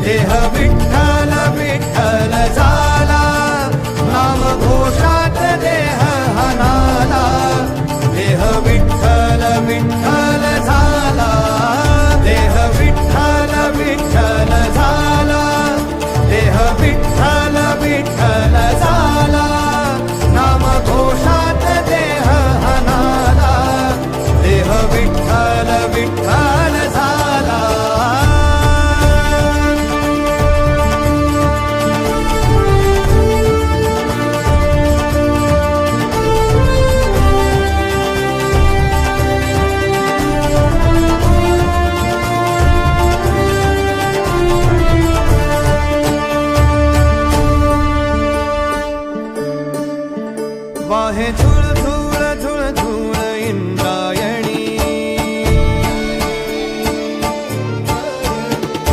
देह विठ्ठल विठ्ठल झाला, नाम घोषात देह हनाला. देह विठ्ठल विठ्ठल झाला, देह विठ्ठल विठ्ठल झाला, देह विठ्ठल विठ्ठल झाला, नाम घोषात देह हनाला. देह विठ्ठल विठ्ठल झाला. वाहे झुळ झुळ झुळ झुळ इंद्रायणी,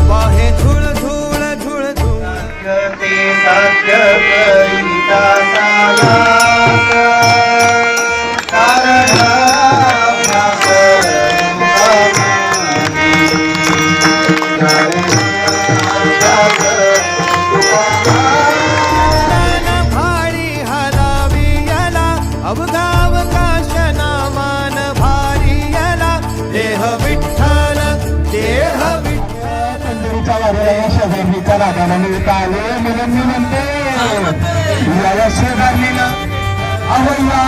वाहे झुळ झुळ झुळ झुळ. ते साध्य करिता साला, कारण आपला भारी हलावी याला, अवगाव काश नामान भारी याला. देह विठ्ठल देह विठ्ठल. पंढरीचा वाऱ्या शेजारणीचा रागाला मिळता आले म्हणून मी म्हणते या शेजारणीनं, अहो या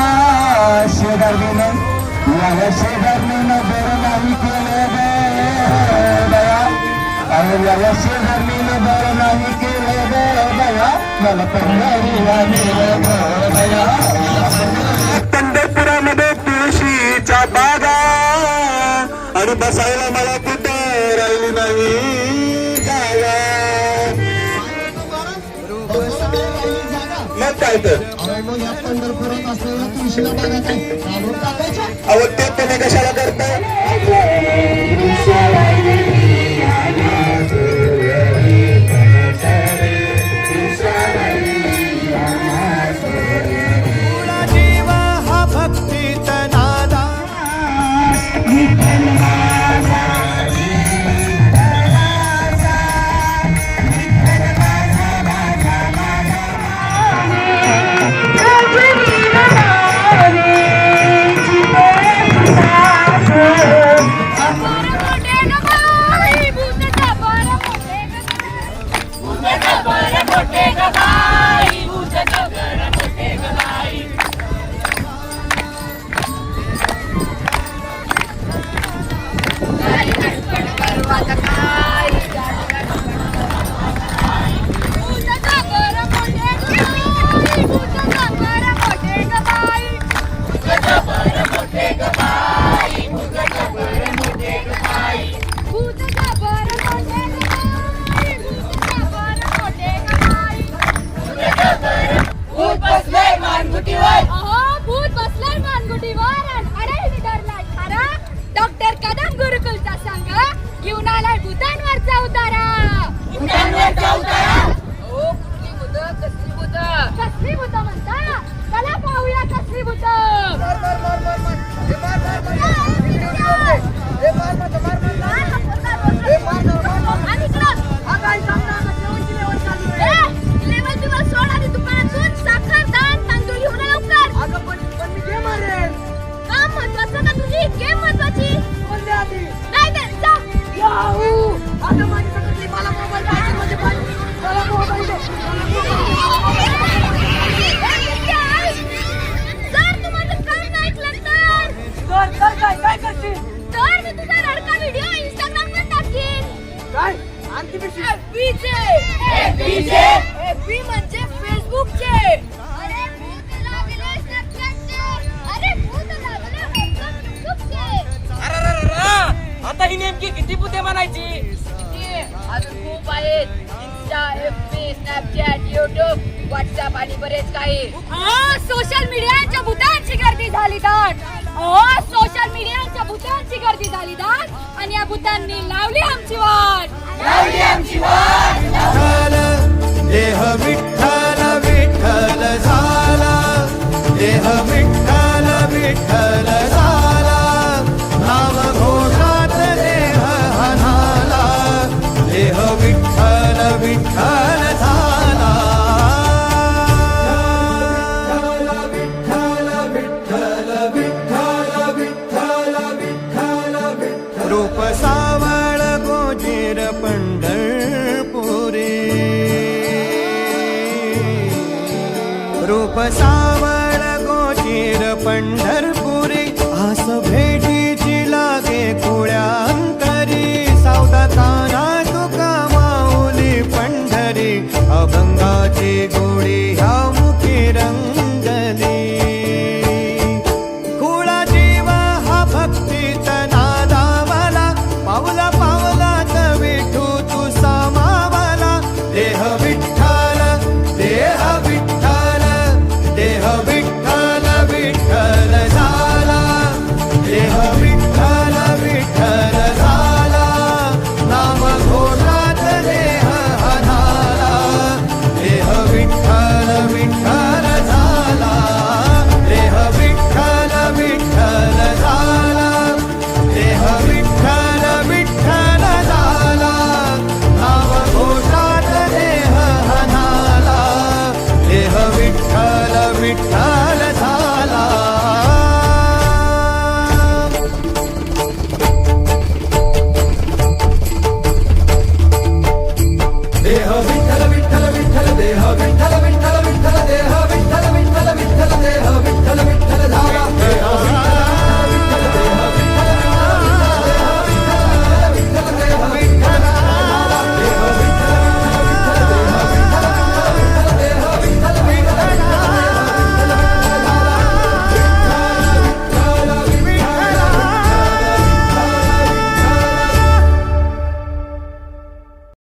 शेजारणीनं, या शेजारणीनं बरं नाही केलं दया, अहो या शेजारणीनं बरं नाही केलं दया, मला पंढरीला नेलं दया. पंढरपुरामध्ये तुळशीच्या बागा आणि बसायला मला कुठं राहिली नाही जागा. मग काय तर अहो ते तुम्ही कशाला करताय? जीव हा भक्तीत नादा, डॉक्टर कदम गुरुकुलचा संघ घेऊन आलाय भूतांवरचा उतारा. कसली भूत म्हणता? चला पाहूया कसली भूत. लेवल तुम्हाला सोडा आणि दुकानातून साखर दाण तांदूळ घेऊन ये लवकर. काम महत्वाचं का तुझी गेम महत्वाची? नाही तर जा. जर तू माझं काम नाही ऐकलं तर काय करशील? तर मी तुझा रडका व्हिडिओ इंस्टाग्रामवर टाकीन. काय आणखी FB म्हणजे फेसबुकचे. अरे भूत लागले स्नॅपचॅटचे. अरे भूत लागले फेसबुकचे. आता ही नेमकी किती पुते म्हणायची? अजून खूप आहेत. Insta, FB, Snapchat, YouTube, WhatsApp आणि बरेच काही. सोशल मीडियाच्या भूतांची गर्दी झाली दाट. सोशल मीडियाच्या भूतांची गर्दी झाली दाट आणि या भूतांनी लावली आमची वाट. देह विठ्ठल विठ्ठल झाला, देह विठ्ठल विठ्ठल झाला, नाम घोषात देह हनाला. देह विठ्ठल रूप सावळ गोचीर पंढरपुरी आस भेटीची लागे कुळ्या अंतरी सावधा काना तुका माऊली पंढरी अभंगाची गोडी ह्या मुखी रंगली कुळा जीव हा भक्तीत नादावला पावला पावलात विठू तू सामावला देह विठ्ठल देह विठ्ठल देह विठ्ठल विठ्ठल झाला देह विठ्ठल विठ्ठल झाला नाम घोषात देह हनाला देह विठ्ठल विठ्ठल झाला देह विठ्ठल विठ्ठल झाला देह विठ्ठल विठ्ठल झाला नाम घोषात देह हनाला देह विठ्ठल विठ्ठल झाला देह विठ्ठल विठ्ठल विठ्ठल देह विठ्ठल विठ्ठल